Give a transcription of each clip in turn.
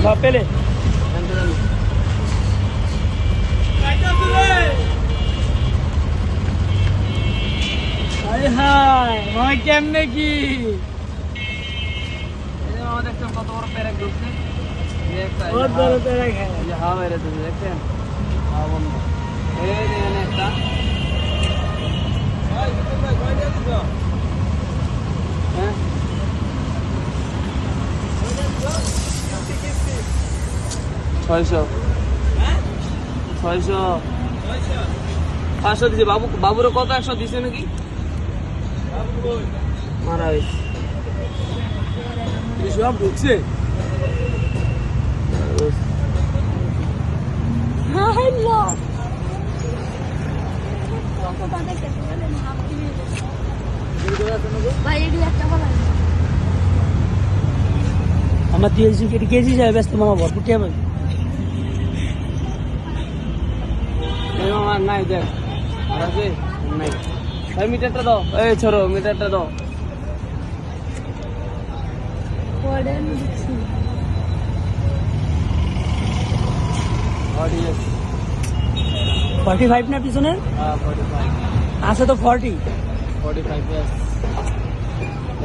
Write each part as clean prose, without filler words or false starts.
সব পেলে হাই কেমনে কি কত বড় প্যারেক ঢুকছে হাওয়া বেড়ে দেখছেন হাওয়া বন্ধ একটা হ্যাঁ 600 500 দিছে বাবুরে কত 100 দিছে নাকি মারা হয়েছে সব ঢুকছে আমার 3 কেজি যায় ব্যস্ত মামা ভরপুর টিয়া মামা নাই দেখ আর আছে নাই ভাই মিটারটা দাও এই ছোড়ো মিটারটা দাও 45 না পিছনে আছে তো 45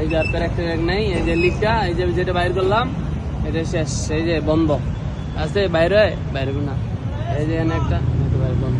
এই যে আর একটা নাই এই যে লিখটা এই যে যেটা বাইর করলাম এটা শেষ এই যে বন্ধ আছে বাইরে না এই যে একটা বাইরে বন্ধ